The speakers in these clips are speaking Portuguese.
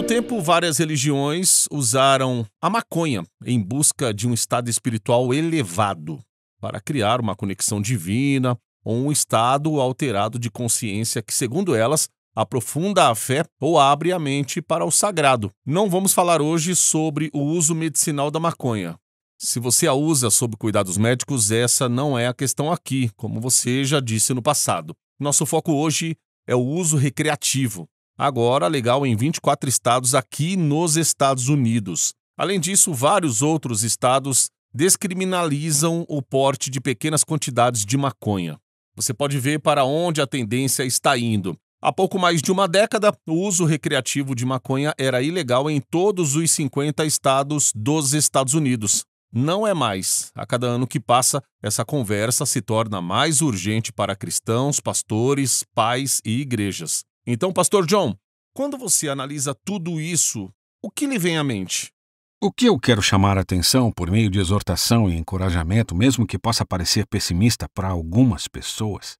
tempo, várias religiões usaram a maconha em busca de um estado espiritual elevado, para criar uma conexão divina ou um estado alterado de consciência que, segundo elas, aprofunda a fé ou abre a mente para o sagrado. Não vamos falar hoje sobre o uso medicinal da maconha. Se você a usa sob cuidados médicos, essa não é a questão aqui, como você já disse no passado. Nosso foco hoje é o uso recreativo, agora legal em 24 estados aqui nos Estados Unidos. Além disso, vários outros estados descriminalizam o porte de pequenas quantidades de maconha. Você pode ver para onde a tendência está indo. Há pouco mais de uma década, o uso recreativo de maconha era ilegal em todos os 50 estados dos Estados Unidos. Não é mais. A cada ano que passa, essa conversa se torna mais urgente para cristãos, pastores, pais e igrejas. Então, Pastor John, quando você analisa tudo isso, o que lhe vem à mente? O que eu quero chamar a atenção por meio de exortação e encorajamento, mesmo que possa parecer pessimista para algumas pessoas,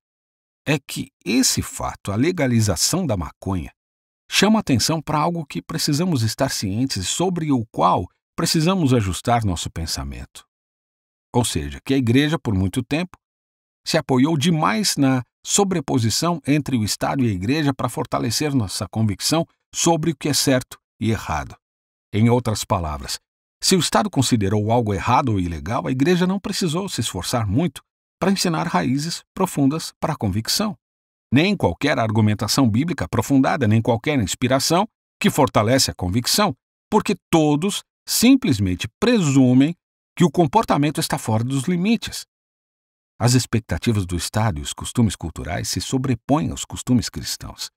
é que esse fato, a legalização da maconha, chama atenção para algo que precisamos estar cientes sobre o qual precisamos ajustar nosso pensamento. Ou seja, que a igreja, por muito tempo, se apoiou demais na sobreposição entre o Estado e a igreja para fortalecer nossa convicção sobre o que é certo e errado. Em outras palavras, se o Estado considerou algo errado ou ilegal, a igreja não precisou se esforçar muito para ensinar raízes profundas para a convicção. Nem qualquer argumentação bíblica aprofundada, nem qualquer inspiração que fortalece a convicção, porque todos simplesmente presumem que o comportamento está fora dos limites. As expectativas do Estado e os costumes culturais se sobrepõem aos costumes cristãos,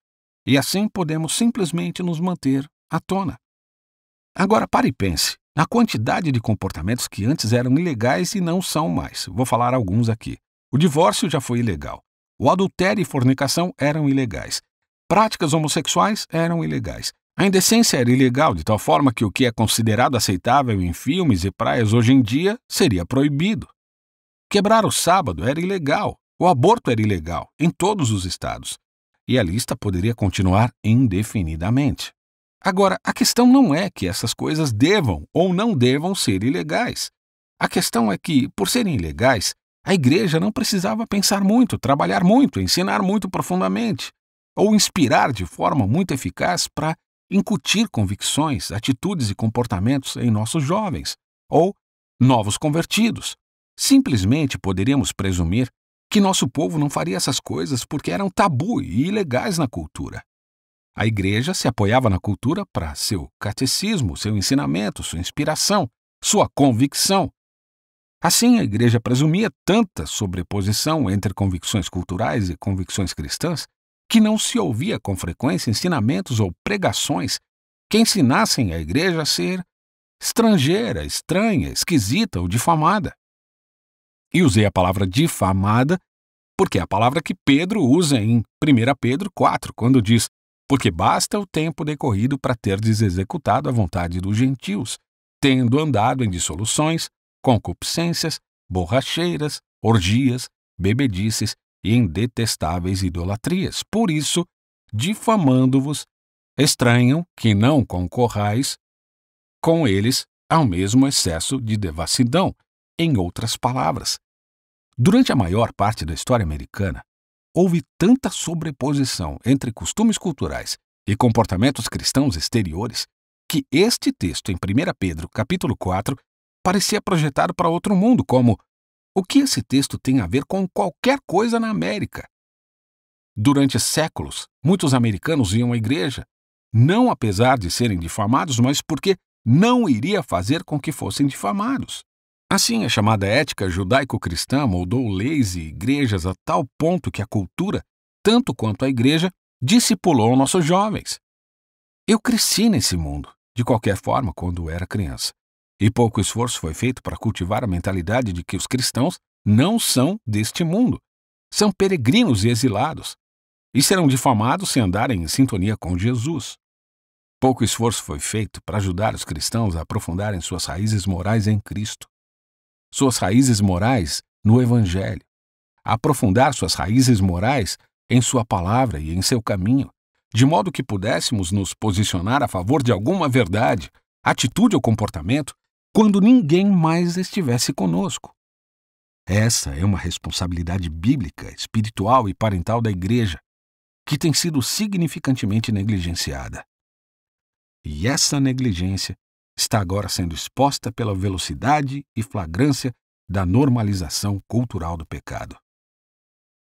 e assim podemos simplesmente nos manter à tona. Agora pare e pense na quantidade de comportamentos que antes eram ilegais e não são mais. Vou falar alguns aqui. O divórcio já foi ilegal. O adultério e fornicação eram ilegais. Práticas homossexuais eram ilegais. A indecência era ilegal, de tal forma que o que é considerado aceitável em filmes e praias hoje em dia seria proibido. Quebrar o sábado era ilegal. O aborto era ilegal, em todos os estados. E a lista poderia continuar indefinidamente. Agora, a questão não é que essas coisas devam ou não devam ser ilegais. A questão é que, por serem ilegais, a igreja não precisava pensar muito, trabalhar muito, ensinar muito profundamente, ou inspirar de forma muito eficaz para incutir convicções, atitudes e comportamentos em nossos jovens, ou novos convertidos. Simplesmente poderíamos presumir que nosso povo não faria essas coisas porque eram tabu e ilegais na cultura. A igreja se apoiava na cultura para seu catecismo, seu ensinamento, sua inspiração, sua convicção. Assim, a igreja presumia tanta sobreposição entre convicções culturais e convicções cristãs que não se ouvia com frequência ensinamentos ou pregações que ensinassem a igreja a ser estrangeira, estranha, esquisita ou difamada. E usei a palavra difamada porque é a palavra que Pedro usa em 1 Pedro 4, quando diz: porque basta o tempo decorrido para terdes executado a vontade dos gentios, tendo andado em dissoluções, concupiscências, borracheiras, orgias, bebedices e em detestáveis idolatrias. Por isso, difamando-vos, estranham que não concorrais com eles ao mesmo excesso de devassidão. Em outras palavras, durante a maior parte da história americana, houve tanta sobreposição entre costumes culturais e comportamentos cristãos exteriores que este texto em 1 Pedro, capítulo 4, parecia projetado para outro mundo, como: o que esse texto tem a ver com qualquer coisa na América? Durante séculos, muitos americanos iam à igreja, não apesar de serem difamados, mas porque não iria fazer com que fossem difamados. Assim, a chamada ética judaico-cristã moldou leis e igrejas a tal ponto que a cultura, tanto quanto a igreja, discipulou nossos jovens. Eu cresci nesse mundo, de qualquer forma, quando era criança. E pouco esforço foi feito para cultivar a mentalidade de que os cristãos não são deste mundo. São peregrinos e exilados. E serão difamados se andarem em sintonia com Jesus. Pouco esforço foi feito para ajudar os cristãos a aprofundarem suas raízes morais em Cristo. Suas raízes morais no Evangelho. A aprofundar suas raízes morais em sua palavra e em seu caminho. de modo que pudéssemos nos posicionar a favor de alguma verdade, atitude ou comportamento, quando ninguém mais estivesse conosco. Essa é uma responsabilidade bíblica, espiritual e parental da Igreja, que tem sido significantemente negligenciada. E essa negligência está agora sendo exposta pela velocidade e flagrância da normalização cultural do pecado.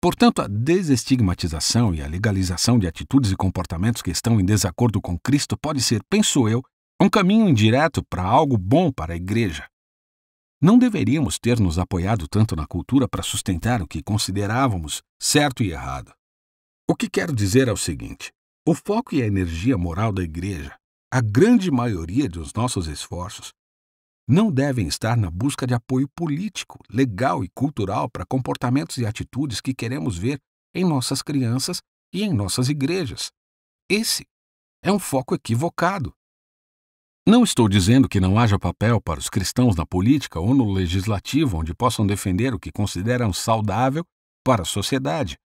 Portanto, a desestigmatização e a legalização de atitudes e comportamentos que estão em desacordo com Cristo pode ser, penso eu, um caminho indireto para algo bom para a Igreja. Não deveríamos ter nos apoiado tanto na cultura para sustentar o que considerávamos certo e errado. O que quero dizer é o seguinte: o foco e a energia moral da Igreja, a grande maioria dos nossos esforços, não devem estar na busca de apoio político, legal e cultural para comportamentos e atitudes que queremos ver em nossas crianças e em nossas igrejas. Esse é um foco equivocado. Não estou dizendo que não haja papel para os cristãos na política ou no legislativo onde possam defender o que consideram saudável para a sociedade.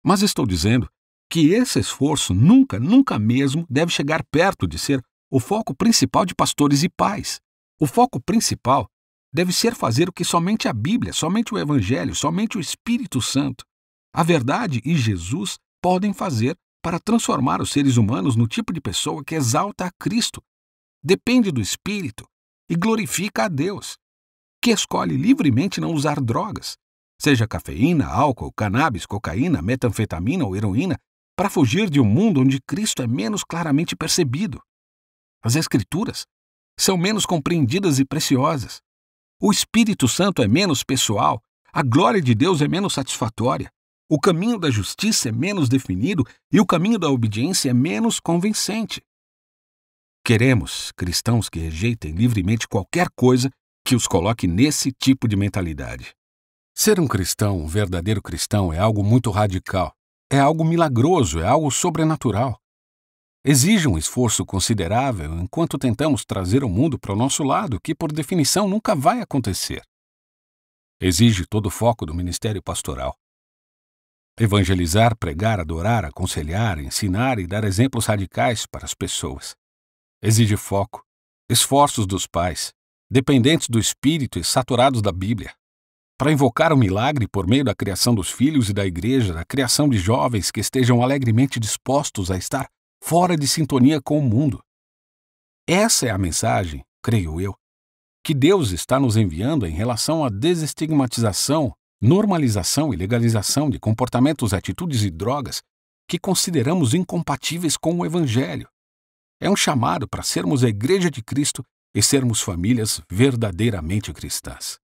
Mas estou dizendo que esse esforço nunca mesmo deve chegar perto de ser o foco principal de pastores e pais. O foco principal deve ser fazer o que somente a Bíblia, somente o Evangelho, somente o Espírito Santo, a verdade e Jesus podem fazer para transformar os seres humanos no tipo de pessoa que exalta a Cristo, depende do Espírito e glorifica a Deus, que escolhe livremente não usar drogas, seja cafeína, álcool, cannabis, cocaína, metanfetamina ou heroína, para fugir de um mundo onde Cristo é menos claramente percebido. As Escrituras são menos compreendidas e preciosas. O Espírito Santo é menos pessoal, a glória de Deus é menos satisfatória, o caminho da justiça é menos definido e o caminho da obediência é menos convincente. Queremos cristãos que rejeitem livremente qualquer coisa que os coloque nesse tipo de mentalidade. Ser um cristão, um verdadeiro cristão, é algo muito radical, é algo milagroso, é algo sobrenatural. Exige um esforço considerável enquanto tentamos trazer o mundo para o nosso lado, que por definição nunca vai acontecer. Exige todo o foco do ministério pastoral. Evangelizar, pregar, adorar, aconselhar, ensinar e dar exemplos radicais para as pessoas. Exige foco, esforços dos pais, dependentes do Espírito e saturados da Bíblia, para invocar o milagre por meio da criação dos filhos e da igreja, da criação de jovens que estejam alegremente dispostos a estar fora de sintonia com o mundo. Essa é a mensagem, creio eu, que Deus está nos enviando em relação à desestigmatização, normalização e legalização de comportamentos, atitudes e drogas que consideramos incompatíveis com o Evangelho. É um chamado para sermos a Igreja de Cristo e sermos famílias verdadeiramente cristãs.